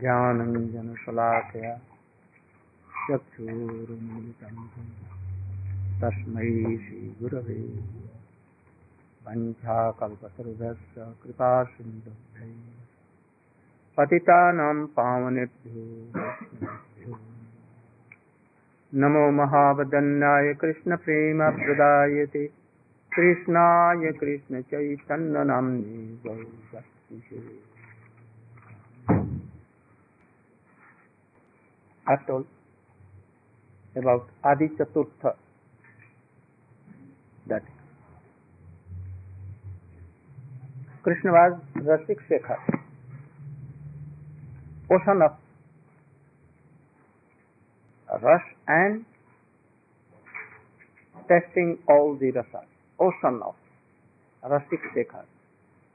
ज्ञानञ्जनशलाकया चक्षुरुन्मिलितं तस्मै श्रीगुरवे वञ्चाकल्पतरुभ्यश्च कृपासिन्धुभ्यैव पतितानां पावनेभ्यो वैष्णवेभ्यो नमो महावदन्याय कृष्णप्रेमप्रदायते कृष्णाय कृष्णचैतन्यनाम्ने गौरभक्तिसे I told about Adi Chaturtha, that Krishna was Rasik Shekhar, ocean of rush and testing all the rasas, ocean of Rasik Shekhar.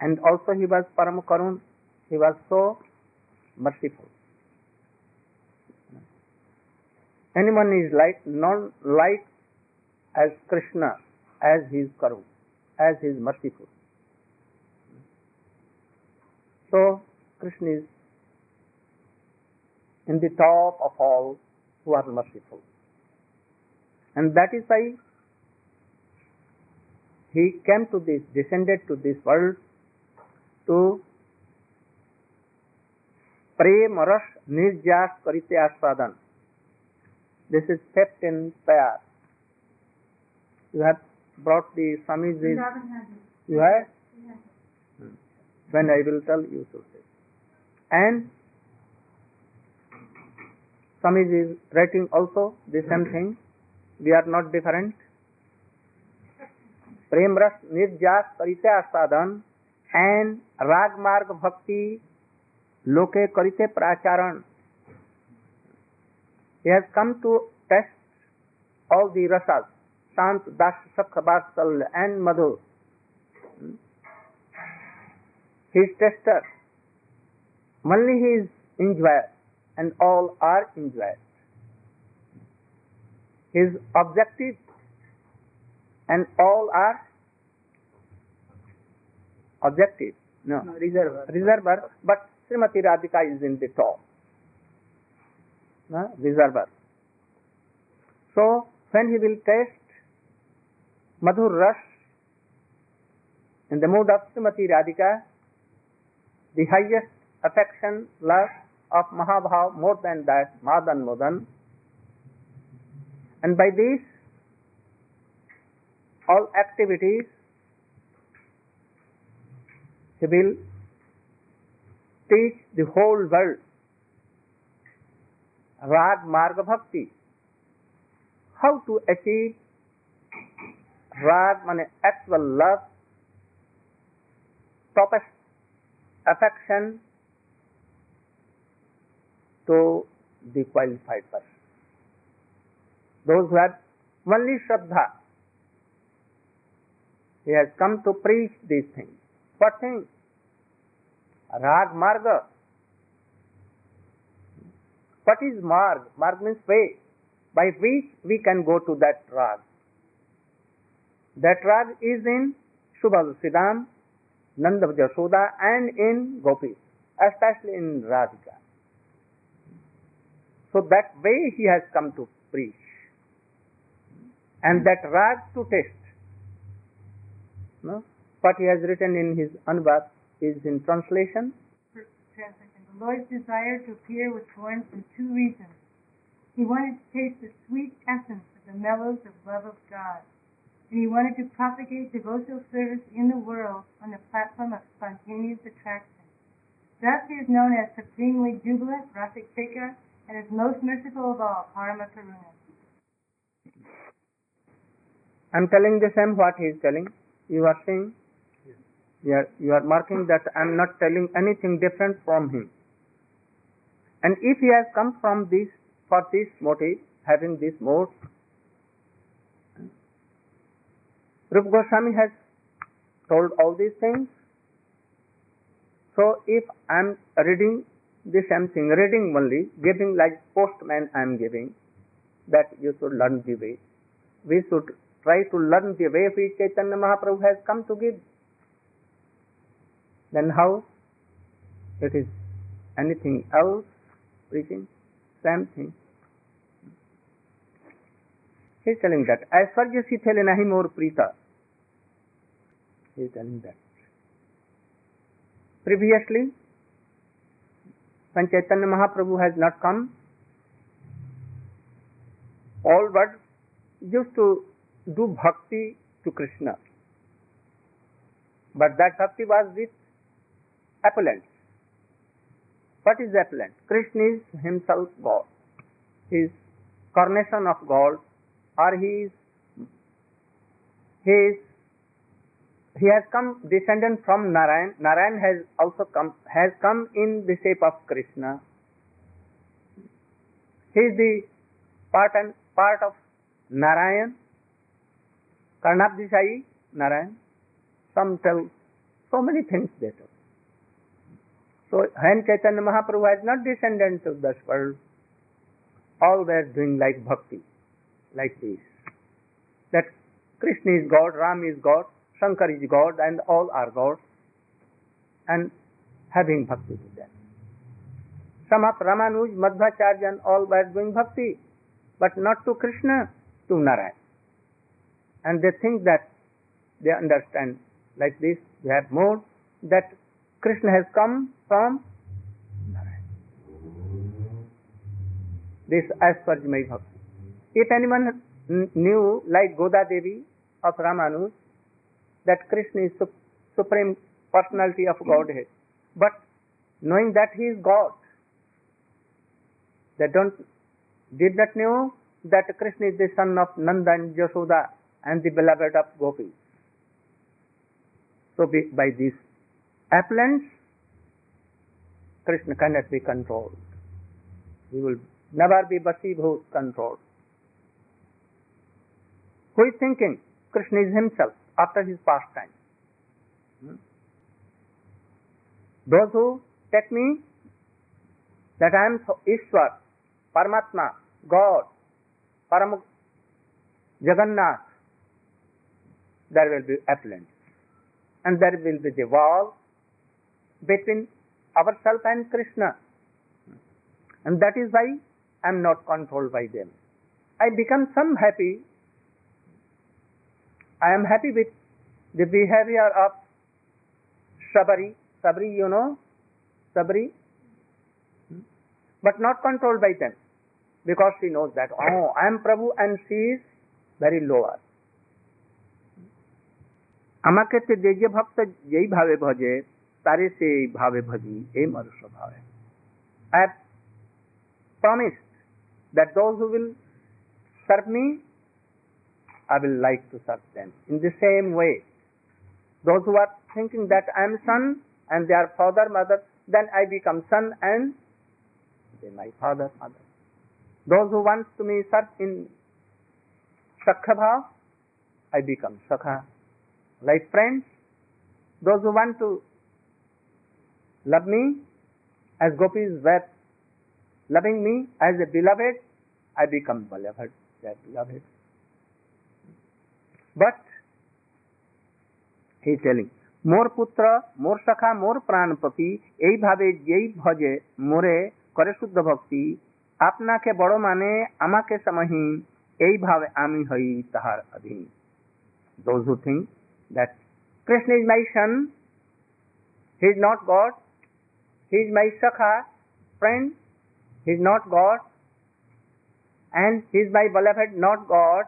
And also he was Param Karun, he was so merciful. Anyone is like, not like as Krishna, as he is Karun, as he is merciful. So, Krishna is in the top of all who are merciful. And that is why he came to this, descended to this world to Prem Rash Nirjas Karite Aswadan. This is 15th pair. You have brought the Swamiji's. You have? When I will tell you to say. And Swamiji is writing also the same thing. We are not different. Prem Ras Nirjas Karite Asadan and Rag Marg Bhakti Loke Karite Pracharan. He has come to test all the rasas, Sant, Das, Sakha, Vatsal and Madhur. He is tester. Only he is enjoyer and all are enjoyed. He is objective and all are objective. No, reservoir. But Srimati Radhika is in the top. Reservoir. So, when he will taste Madhur Ras in the mood of Srimati Radhika, the highest affection, love of Mahabhav, more than that, Madan Modan, and by this, all activities, he will teach the whole world Rag Marga Bhakti. How to achieve Rag, means actual love, topest affection to the qualified person. Those who have only Shraddha. He has come to preach these things. What thing? Rag Marga. What is Marg? Marg means way, by which we can go to that Rag. That Rag is in Shubha Siddham, Nanda Jashoda and in Gopis, especially in Radhika. So that way he has come to preach. And that Rag to test. No? What he has written in his Anubhav is in translation. The Lord's desire to appear was born from two reasons. He wanted to taste the sweet essence of the mellows of love of God, and he wanted to propagate devotional service in the world on the platform of spontaneous attraction. Thus he is known as supremely jubilant, Rasik Shekhar, and is most merciful of all, Parama Karuna. I am telling the same what he is telling. You are saying? Yes. You are marking that I am not telling anything different from him. And if he has come from this, for this motive, having this mode, Rupa Goswami has told all these things. So if I am reading the same thing, reading only, giving like postman I am giving, that you should learn the way. We should try to learn the way which Chaitanya Mahaprabhu has come to give. Then how? It is anything else preaching, same thing. He is telling that. Aishwarya Sithele nahi mor prita. He is telling that. Previously, when Chaitanya Mahaprabhu has not come, all birds used to do bhakti to Krishna. But that bhakti was with appellants. What is appellant? Krishna is himself God. He is carnation of God, or he has come descendant from Narayan. Narayan has also come in the shape of Krishna. He is the part of Narayan. Karnabdishai Narayan. Some tell so many things they tell. So when Chaitanya Mahaprabhu has not descended to this world, all were doing like bhakti, like this. That Krishna is God, Ram is God, Shankar is God, and all are gods, and having bhakti to them. Some of Ramanuj, Madhvacharya and all were doing bhakti, but not to Krishna, to Narayan. And they think that they understand like this, they have more, that Krishna has come from Narayan. This Aishwarya Bhakti. If anyone knew, like Goda Devi of Ramanuj, that Krishna is supreme personality of Godhead, but knowing that he is God, they did not know that Krishna is the son of Nanda and Yashoda and the beloved of Gopis. So by these appellants, Krishna cannot be controlled. He will never be Vasibhut controlled. Who is thinking? Krishna is himself after his pastime. Those who take me that I am Ishwar, Paramatma, God, Param Jagannath, there will be appellants. And there will be the wall between ourselves and Krishna. And that is why I am not controlled by them. I become some happy. I am happy with the behavior of Sabari. Sabri, you know? Sabri? But not controlled by them. Because she knows that, oh, I am Prabhu and she is very lower. আমাকে যে ভক্ত যেই ভাবে ভজে তারে সেই ভাবে ভজি এই মর স্বভাবে। I have promised that those who will serve me, I will like to serve them in the same way. Those who are thinking that I am son and they are father, mother, then I become son and they my father, mother. Those who want to me serve in Sakha Bhav, I become Sakha. Like friends, those who want to love me as gopis were loving me as a beloved, I become beloved, their beloved. But he is telling, মোর পুত্র, মোর সখা, মোর প্রাণপতি, এইভাবে যেই ভজে মোরে করে শুদ্ধ ভক্তি, আপনাকে বড় মানে আমাকে সমহি, এইভাবে আমি হই তাহার অধীন. Those who think that Krishna is my son, he is not God, he is my sakha, friend, he is not God, and he is my beloved, not God.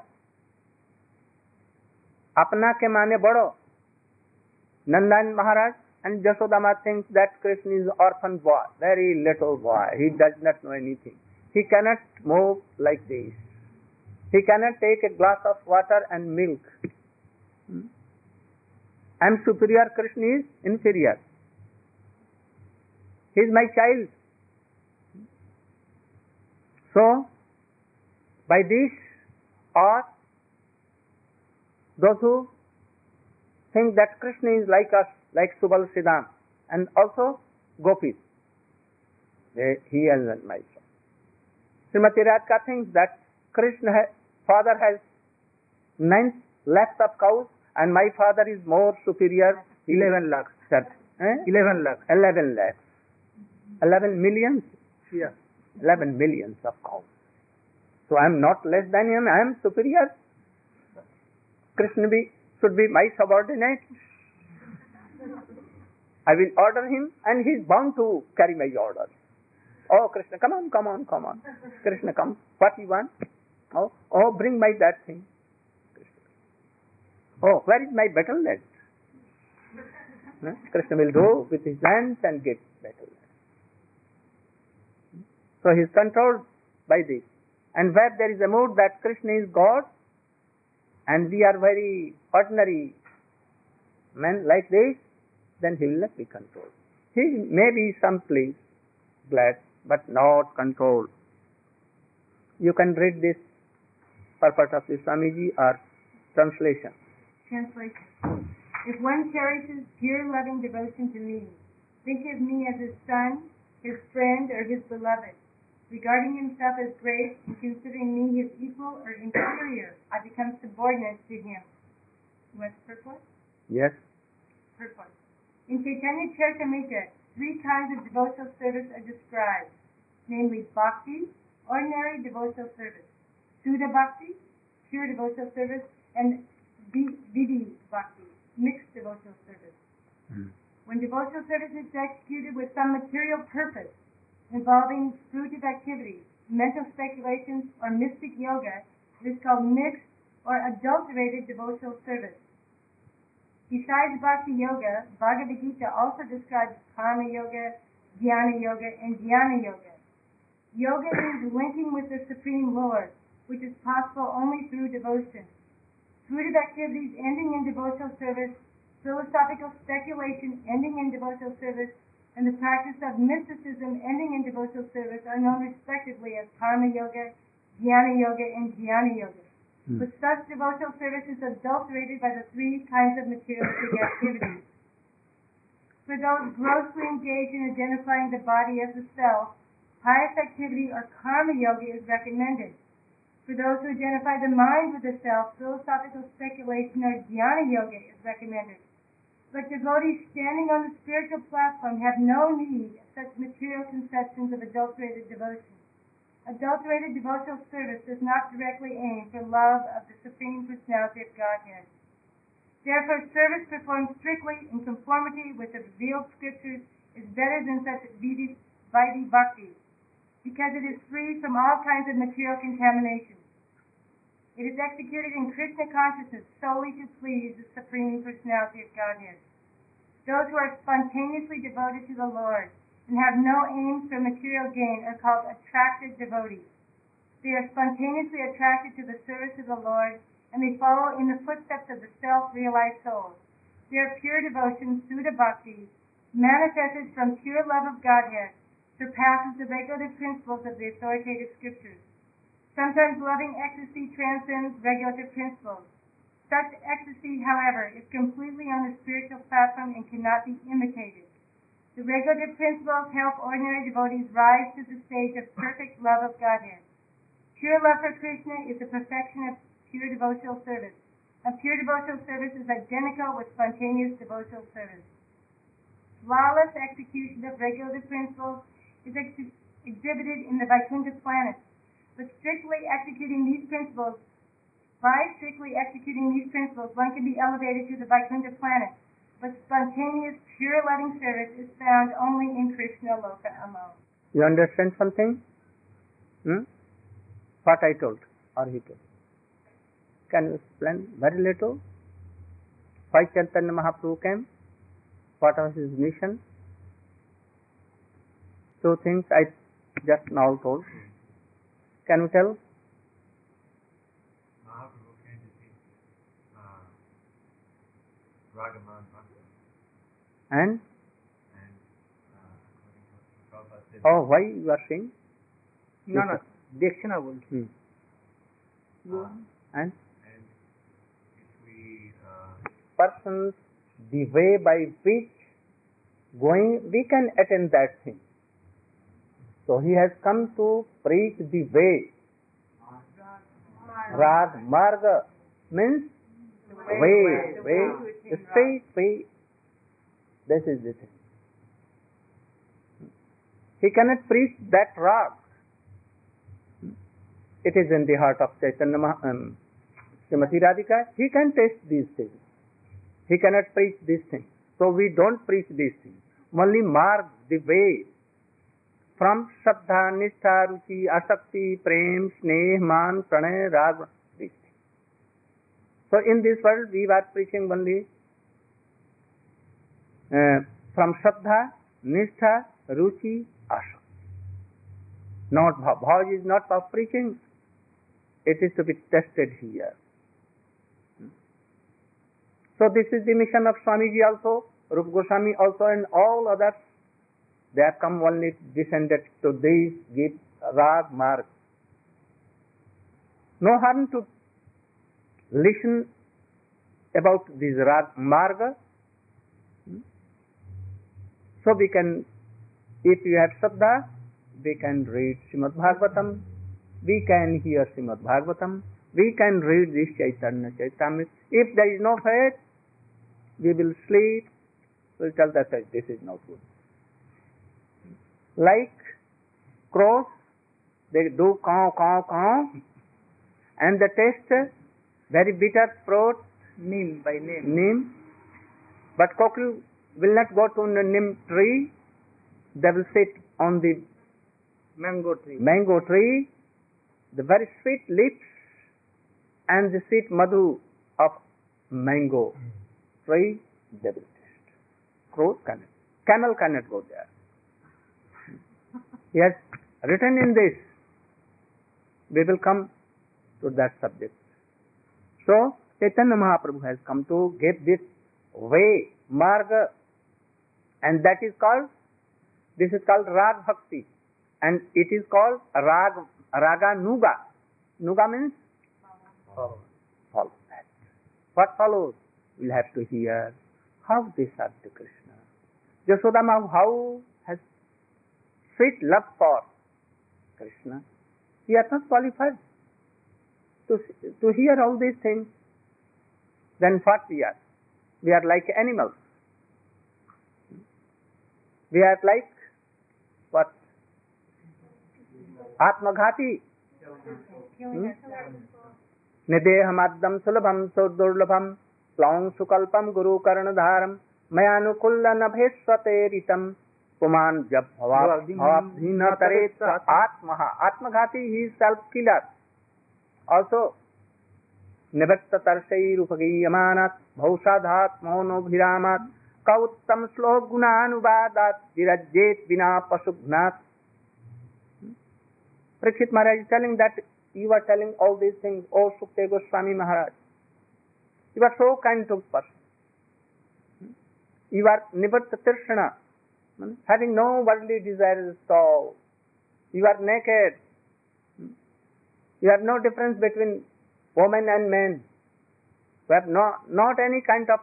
Apna ke mane bado. Nandan Maharaj and Jasodama thinks that Krishna is orphan boy, very little boy, he does not know anything. He cannot move like this. He cannot take a glass of water and milk. I am superior, Krishna is inferior. He is my child. So, by this, or those who think that Krishna is like us, like Subal Siddham, and also Gopis, he is my son. Srimati Radhika thinks that Krishna, father has 9 lakhs of cows, and my father is more superior, 11 lakhs. 11 lakhs. 11 millions? Yes. 11 millions of cows. So I am not less than him, I am superior. Krishna should be my subordinate. I will order him and he is bound to carry my orders. Oh Krishna, come on, come on, come on. Krishna, come. What you want? Oh, bring my that thing. Oh, where is my battle net? Krishna will go with his hands and get battle net. So he is controlled by this. And where there is a mood that Krishna is God, and we are very ordinary men like this, then he will not be controlled. He may be someplace glad, but not controlled. You can read this purport of the Swamiji or translation. Translation. If one cherishes pure loving devotion to me, think of me as his son, his friend, or his beloved. Regarding himself as great and considering me his equal or inferior, I become subordinate to him. You want the purport? Yes. Purport. In Chaitanya Charitamrita, 3 kinds of devotional service are described, namely bhakti, ordinary devotional service, Sudha bhakti, pure devotional service, and vidhi bhakti, mixed devotional service. When devotional service is executed with some material purpose, involving fruitive activities, mental speculations, or mystic yoga, it is called mixed or adulterated devotional service. Besides Bhakti Yoga, Bhagavad Gita also describes Karma Yoga, Jnana Yoga, and Dhyana Yoga. Yoga means linking with the Supreme Lord, which is possible only through devotion. Fruitive activities ending in devotional service, philosophical speculation ending in devotional service, and the practice of mysticism ending in devotional service are known respectively as Karma Yoga, Jnana Yoga, and Dhyana Yoga. But such devotional service is adulterated by the 3 kinds of materialistic activities. For those grossly engaged in identifying the body as the self, pious activity or Karma Yoga is recommended. For those who identify the mind with the self, philosophical speculation or Dhyana Yoga is recommended. But devotees standing on the spiritual platform have no need of such material conceptions of adulterated devotion. Adulterated devotional service does not directly aim for love of the Supreme Personality of Godhead. Therefore, service performed strictly in conformity with the revealed scriptures is better than such vidhi bhakti, because it is free from all kinds of material contamination. It is executed in Krishna consciousness solely to please the Supreme Personality of Godhead. Those who are spontaneously devoted to the Lord and have no aims for material gain are called attracted devotees. They are spontaneously attracted to the service of the Lord, and they follow in the footsteps of the self-realized soul. Their pure devotion, Sudha Bhakti, manifested from pure love of Godhead, surpasses the regulative principles of the authoritative scriptures. Sometimes loving ecstasy transcends regulative principles. Such ecstasy, however, is completely on the spiritual platform and cannot be imitated. The regulative principles help ordinary devotees rise to the stage of perfect love of Godhead. Pure love for Krishna is the perfection of pure devotional service. And pure devotional service is identical with spontaneous devotional service. Flawless execution of regulative principles is exhibited in the Vaikuntha planet. But by strictly executing these principles, one can be elevated to the Vaikuntha planet. But spontaneous, pure loving service is found only in Krishna Loka alone. You understand something? What I told or he told? Can you explain very little? Why Chaitanya Mahaprabhu came? What was his mission? 2 things I just now told. Can you tell? Mahaprabhu came to teach Raganuga Bhakti. And According to Prabhupada said, oh, why you are saying? No, Dekshana बोलते And and if we persons, the way by which we can attain that thing. So he has come to preach the way. Rag, Marga means way, straight way. This is the thing. He cannot preach that rag. It is in the heart of Chaitanya Srimati Radhika. He can taste these things. He cannot preach these things. So we don't preach these things. Only mark the way from Shraddha, Nishtha, Ruchi, Asakti, Prem, Sneh, Man, Pranay, Rag, these things. So in this world we are preaching only from Shraddha, Nishtha, Ruchi, Asakti. Not Bhav. Bhav is not for preaching. It is to be tested here. So this is the mission of Swamiji also, Rupa Goswami also, and all others. They have come only descended to these, give rag marg. No harm to listen about this rag marga. So we can, if you have Shraddha, we can read Srimad Bhagavatam, we can hear Srimad Bhagavatam, we can read this Chaitanya Charitamrita. If there is no faith, we will sleep, we will tell that this is not good. Like crows, they do caw, caw, caw, and they taste very bitter fruit, Neem by name. neem, but cockle will not go to the neem tree, they will sit on the Mango tree. mango tree, the very sweet lips and the sweet madhu of mango tree, they will taste. Crows cannot. Camel cannot go there. He has written in this. We will come to that subject. So, Chaitanya Mahaprabhu has come to give this way, marga, and that is called, this is called Rag Bhakti, and it is called Raganuga. Nuga means follow. That. What follows? We'll have to hear how they serve to Krishna. Yashoda Ma how has sweet love for Krishna. We are not qualified to hear all these things. Then what we are? We are like animals. We are like what? Atmaghati. Nidehamaddam sulabham sodurlabham plaung sukalpam guru karanadharam mayanukulla nabhesvate ritam puman jab bhavabhina taret atmaha. Atmaghati, he is self-killer. Also, निवृत्त तर्षैरुपगीयमानात् भौषाधात् मौनोभिरामात् कौत्तम श्लोक गुणानुवादात् विरज्येत बिना पशुघ्नात्. Parikshit Maharaj is telling that you are telling all these things, O Sukte Goswami Maharaj. You are so kind to person. You are nivarta tirshana, having no worldly desires at all. You are naked. You have no difference between woman and man. You have not any kind of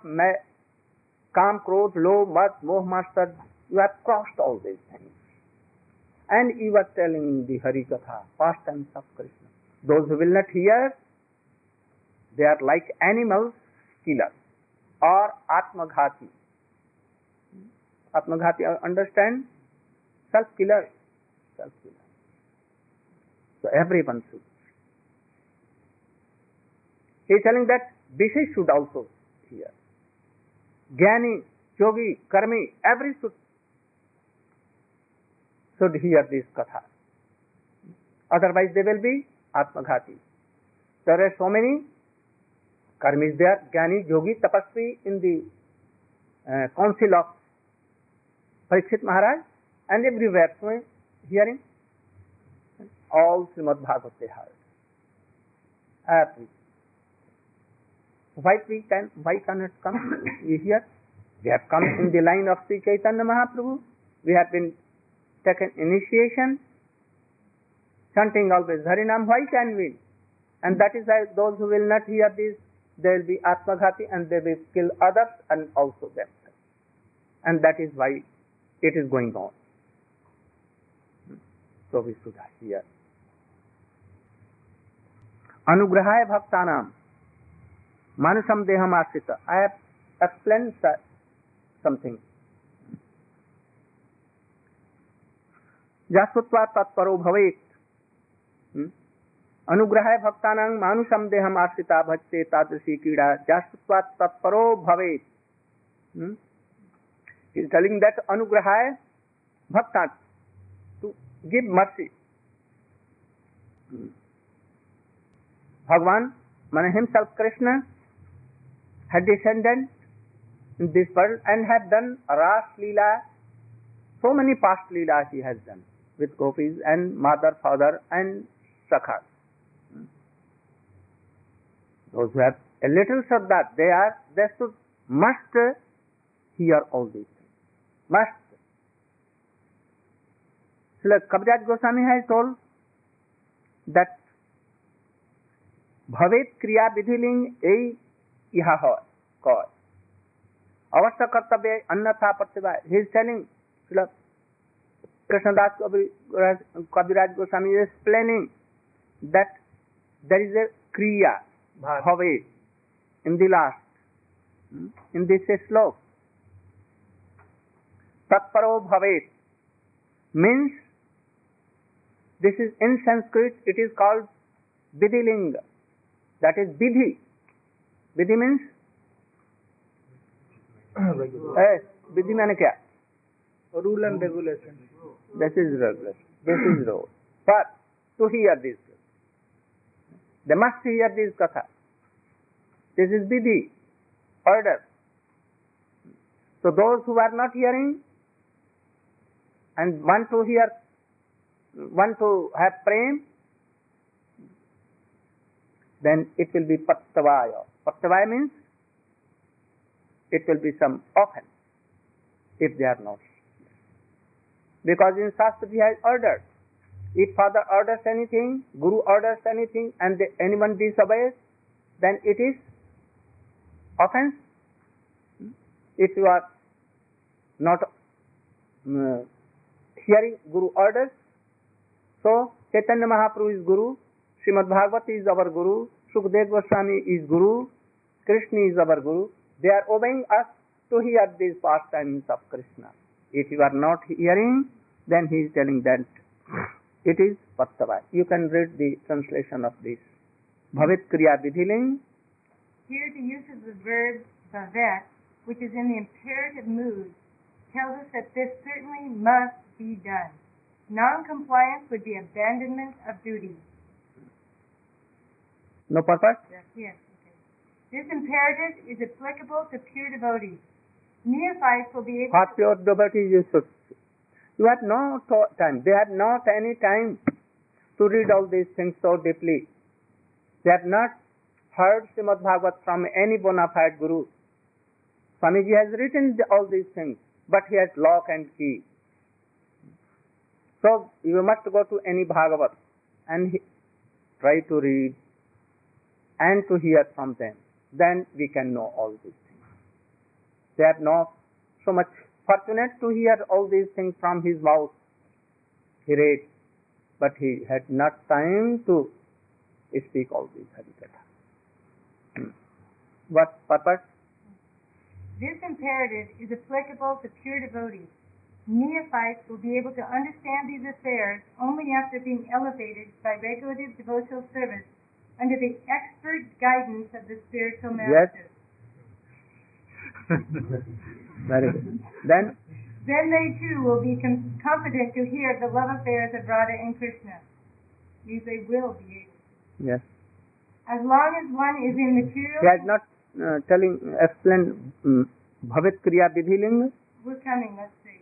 kam, krodh, lobh, mad, moh, master. You have crossed all these things. And you are telling the Hari Katha, pastimes of Krishna. Those who will not hear, they are like animals, killers, or Atmaghati. Atmaghati, understand? Self-killer. Self-killer. So everyone should. He is telling that Bhishi should also hear. Jnani, Yogi, Karmi, every should hear this katha. Otherwise they will be Atmaghati. There are so many Karmis there, Jnani, Yogi, Tapasvi in the council of Parikshit Maharaj, and everywhere so hearing all Srimad Bhagavad they heard. Every. Why cannot come? We hear. We have come in the line of Sri Chaitanya Mahaprabhu. We have been taken initiation, chanting always Harinam. Why can we? And that is why those who will not hear this, they will be Atmaghati and they will kill others and also themselves. And that is why it is going on. So we should hear. Anugrahaya Bhaktanam. Manusam Deham Ashrita. I have explained something. जाश्रुत्वा तत्परो भवेत्. अनुग्रहाय भक्तानां मानुषं देहम आश्रिता भजते तादृशी क्रीड़ा जाश्रुत्वा तत्परो भवेत्. He is telling that anugrahaya bhakta, to give mercy. Bhagavan, mane himself Krishna, had descended in this world and had done Ras Leela, so many past Leelas he has done with gopis and mother, father and sakhas. Those who have a little Shraddha, they should must hear all these things. Must. Srila Kaviraj Goswami has told that Bhavet Kriya Vidhiling Ei Iha Koi. Avashya Kartabhya Annatha Pratyavaya. He is telling, Srila Krishnadas Kaviraj Goswami is explaining that there is a Kriya, Bhavet, in the last, in this slok. Tatparo Bhavet means, this is in Sanskrit, it is called Vidhilinga. That is Vidhi. Vidhi means? Vidhi means what? Rule and regulation. This is regulation. This is rule. But to hear this, they must hear this katha. This is Vidhi, order. So those who are not hearing and want to hear, want to have prem, then it will be Pattavaya. Pattavaya means it will be some offense if they are not. Because in Shastra he has ordered. If father orders anything, Guru orders anything, and anyone disobeys, then it is offense. If you are not hearing Guru orders, so Chaitanya Mahaprabhu is Guru, Srimad Bhagavati is our Guru, Sukadeva Goswami is Guru, Krishna is our Guru. They are obeying us to hear these pastimes of Krishna. If you are not hearing, then he is telling that it is Pattavaya. You can read the translation of this. Bhavet Kriya Vidhiling. Here the use of the verb bhavet, which is in the imperative mood, tells us that this certainly must be done. Non-compliance would be abandonment of duty. No purpose? Yes. Okay. This imperative is applicable to pure devotees. Neophytes will be able For pure devotees you should. You had no time. They had not any time to read all these things so deeply. They have not heard Srimad Bhagavat from any bona fide Guru. Swamiji has written all these things, but he has lock and key. So you must go to any Bhagavat and try to read and to hear from them. Then we can know all these things. They are not so much fortunate to hear all these things from his mouth. He read, but he had not time to speak all these Harikatha. What purpose? This imperative is applicable to pure devotees. Neophytes will be able to understand these affairs only after being elevated by regulative devotional service under the expert guidance of the spiritual master. Yes. Very good. Then they too will be competent to hear the love affairs of Radha and Krishna. These they will be able. Yes. As long as one is in material... He has not explained Bhavet Kriya Vidhiling. We're coming, let's see.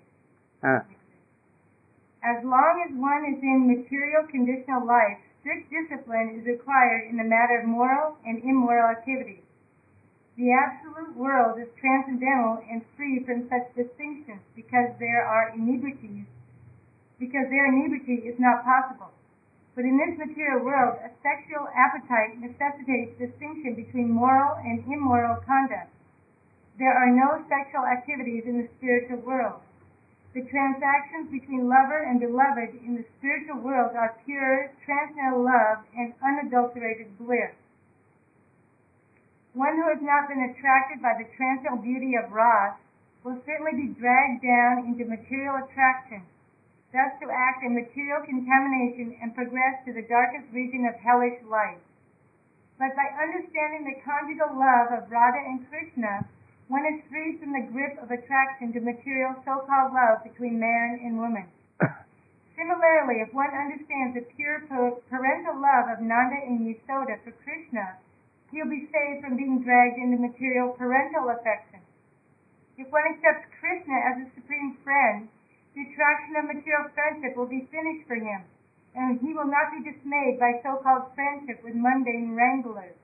As long as one is in material conditional life, strict discipline is required in the matter of moral and immoral activities. The absolute world is transcendental and free from such distinctions because there inebriety is not possible. But in this material world, a sexual appetite necessitates distinction between moral and immoral conduct. There are no sexual activities in the spiritual world. The transactions between lover and beloved in the spiritual world are pure, transcendental love and unadulterated bliss. One who has not been attracted by the transcendental beauty of Ras will certainly be dragged down into material attraction. thus to act in material contamination and progress to the darkest region of hellish life. But by understanding the conjugal love of Radha and Krishna, one is freed from the grip of attraction to material so-called love between man and woman. Similarly, if one understands the pure parental love of Nanda and Yasoda for Krishna, he will be saved from being dragged into material parental affection. If one accepts Krishna as a supreme friend, the attraction of material friendship will be finished for him, and he will not be dismayed by so-called friendship with mundane wranglers.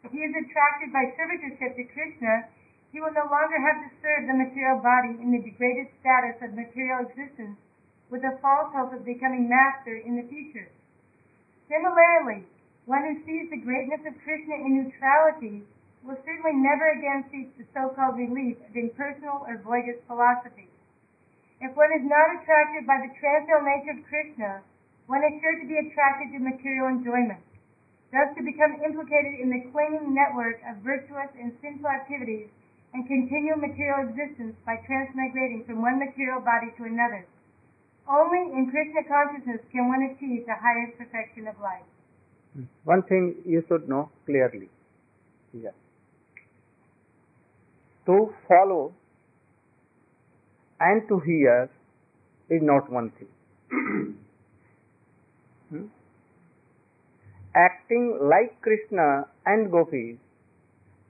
If he is attracted by servitorship to Krishna, he will no longer have to serve the material body in the degraded status of material existence with the false hope of becoming master in the future. Similarly, one who sees the greatness of Krishna in neutrality will certainly never again seek the so-called relief of impersonal or voidist philosophy. If one is not attracted by the transcendental nature of Krishna, one is sure to be attracted to material enjoyment, thus to become implicated in the clinging network of virtuous and sinful activities and continue material existence by transmigrating from one material body to another. Only in Krishna consciousness can one achieve the highest perfection of life. One thing you should know clearly here. To follow and to hear is not one thing. Acting like Krishna and gopis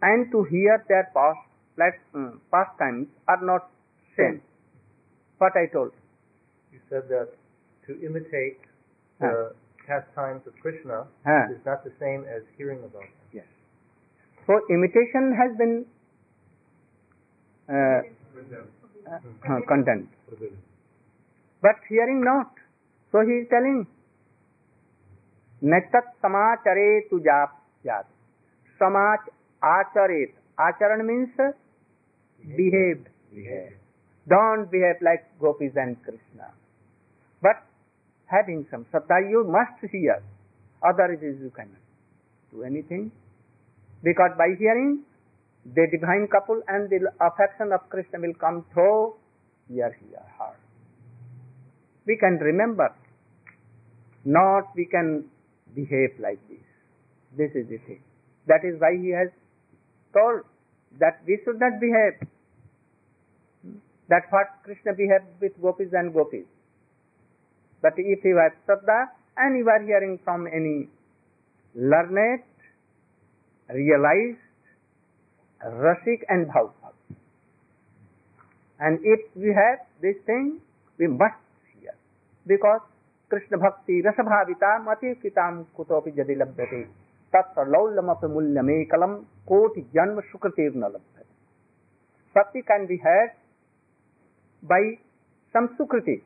and to hear their pastimes are not same. What I told. You said that to imitate the pastimes of Krishna is not the same as hearing about them. Yes. So imitation has been content, but hearing not. So he is telling, Natat samacharetu jat. Samach acharet. Acharan means behaved. Don't behave like gopis and Krishna. But having some sattva, you must hear. Otherwise you cannot do anything. Because by hearing, the divine couple and the affection of Krishna will come through your heart. We can remember, not we can behave like this. This is the thing. That is why he has told that we should not behave. That's what Krishna behaved with gopis and gopis. But if you have Shraddha and you are hearing from any learned, realized, Rasik and Bhav, and if we have this thing, we must hear. Because Krishna Bhakti Rasabhavita Mati Kitam Kutopi Jadi Labhyate Tatra Laulamapi Mulyamekalam Koti Janma Shukratirna Labhyate. Bhakti can be had by some Sukriti.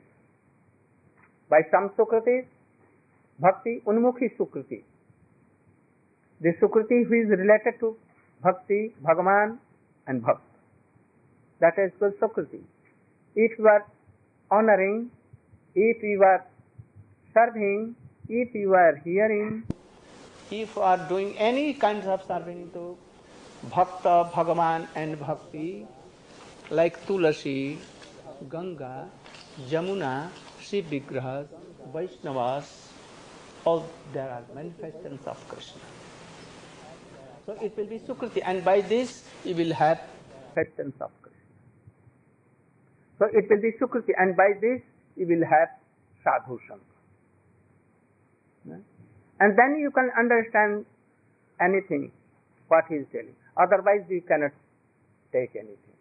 By some Sukriti, Bhakti Unmukhi Sukriti. The Sukriti who is related to Bhakti, Bhagavan and Bhakt. That is called Sukriti. If you are honoring, if you are serving, if you are hearing, if you are doing any kinds of serving to Bhakta, Bhagavan and Bhakti, like Tulasi, Ganga, Jamuna, Shiv Vigrahas, Vaishnavas, all there are manifestations of Krishna. So it will be Sukriti, and by this you will have manifestations of Krishna. So it will be Sukriti, and by this you will have Sadhu Sangha. And then you can understand anything what he is telling. Otherwise you cannot take anything.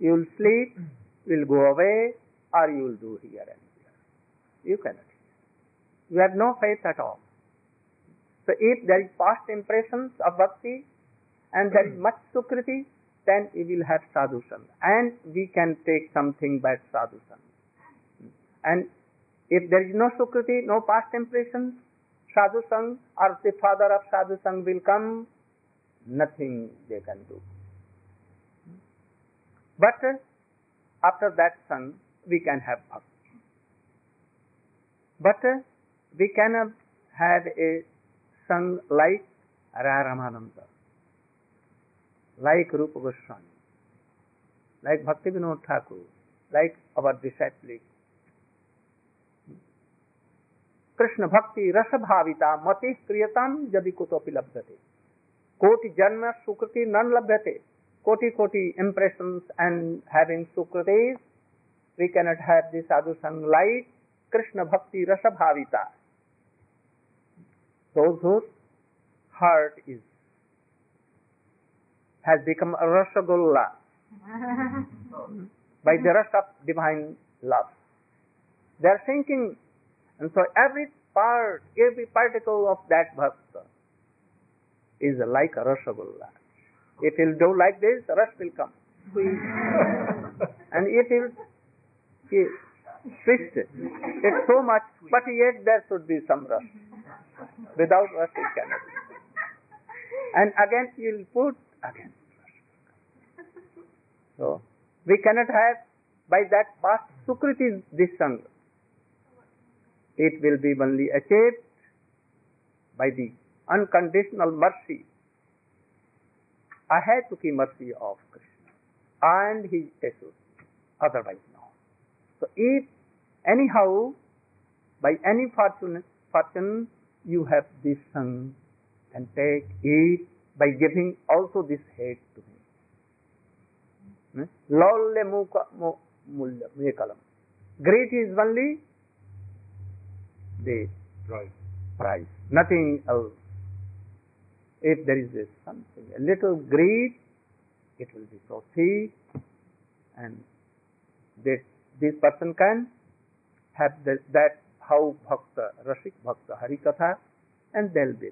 You will sleep, you will go away, or you will do here and there. You cannot. You have no faith at all. So if there is past impressions of bhakti and there is much sukriti, then we will have sadhu sangha, and we can take something by sadhu sangha. And if there is no sukriti, no past impressions, sadhu sangha or the father of sadhu sangha will come, nothing they can do. But after that sangha, we can have bhakti. But we cannot have a sung like Ramananda, like Rupa Goswami, like Bhakti Vinod Thakur, like our disciples, Krishna Bhakti Rasa Bhavita Mati Kriyatam Jadi Kutopi Labdhate. Koti Janma Sukriti Nan Labdhate. Koti impressions and having Sukritis, we cannot have the sadhu sang like Krishna Bhakti Rasa Bhavita. Those whose heart has become a Rasagulla by the rush of divine love. They are thinking, and so every particle of that bhakta is like a Rasagulla. It will do like this, the rush will come. And it will twist it. It's so much, but yet there should be some rush. Without rush it cannot be. And again you will put again. So we cannot have by that past Sukriti this sang. It will be only achieved by the unconditional mercy, ahetuki mercy of Krishna and his associates. Otherwise no. So if anyhow by any fortune you have this sang, and take it by giving also this head to him. Lolle mulya mekalam. Great is only the price, nothing else. If there is something, a little greed, it will be so thick, and this person can have that how bhakta, rasik bhakta, harikatha, and they'll be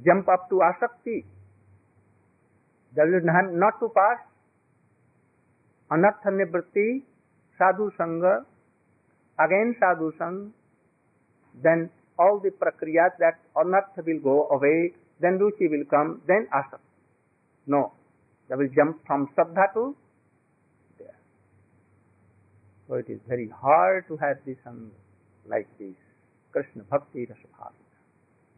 jump up to asakti. They will not to pass anartha nivritti, sadhu sangha, again sadhu sang, then all the prakriyas that anartha will go away, then ruchi will come, then asakti. No, they will jump from saddha to there. So it is very hard to have this sang like this. Krishna Bhakti Rasa Bhavita.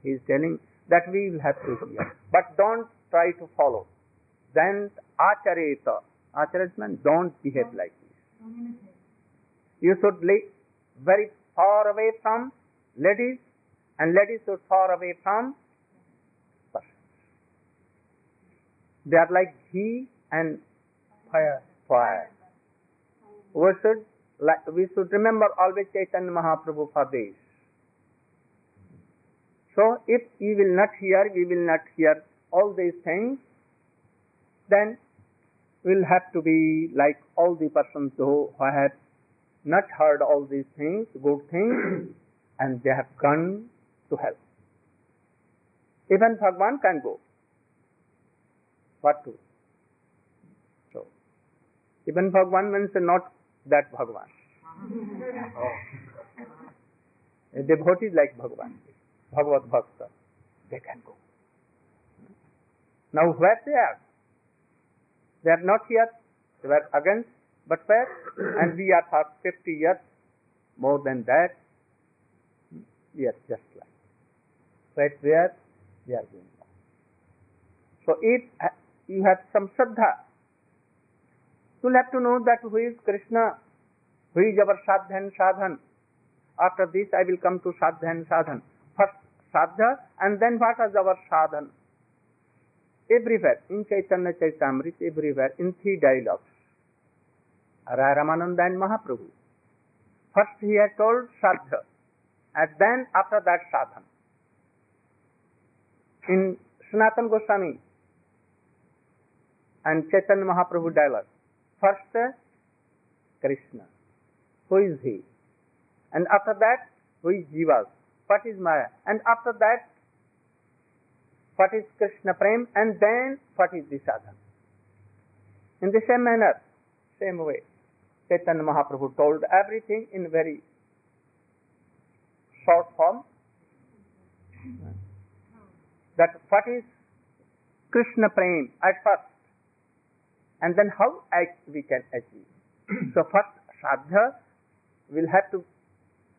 He is telling that we will have to hear, but don't try to follow. Then achareta. Achareta means don't behave like this. You should live very far away from ladies, and ladies should far away from persons. They are like ghee and fire. We should remember always Chaitanya Mahaprabhu for this. So if we will not hear all these things, then we will have to be like all the persons who have not heard all these things, good things, and they have gone to hell. Even Bhagwan can go. What to? So, even Bhagwan means not that Bhagwan. A devotee like Bhagwan, Bhagavad Bhakta, they can go. Now where they are? They are not here, they were against, but where? And we are for 50 years, more than that. Yes, just like. Right where? They are going on. So if you have some Shraddha, you will have to know that who is Krishna, who is our Sadhya and Sadhan. After this I will come to Sadhya and Sadhan. First Sadhya, and then what is our Sadhan? Everywhere, in Chaitanya Chaitamrita, everywhere, in 3 dialogues. Ramananda and Mahaprabhu. First he had told Sadhya, and then after that Sadhan. In Sanatana Goswami and Chaitanya Mahaprabhu dialogue, first Krishna, who is he? And after that, who is Jivas? What is Maya? And after that, what is Krishna Prem? And then what is the sadhana? In the same manner, same way, Chaitanya Mahaprabhu told everything in very short form. That what is Krishna Prem at first, and then how we can achieve. So first Sadhya, we'll have to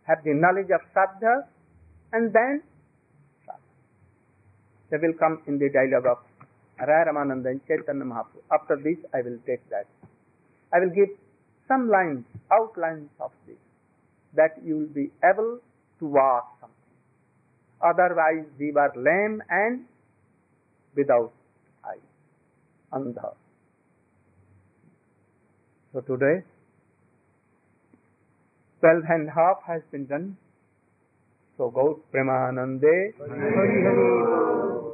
have the knowledge of Sadhya, and then Sadhya. They will come in the dialogue of Ramananda and Chaitanya Mahaprabhu. After this I will take that. I will give some lines, outlines of this, that you will be able to walk something. Otherwise we were lame and without eyes, andha. So today 12.5 has been done. So Gaut Premanande Hari Hari.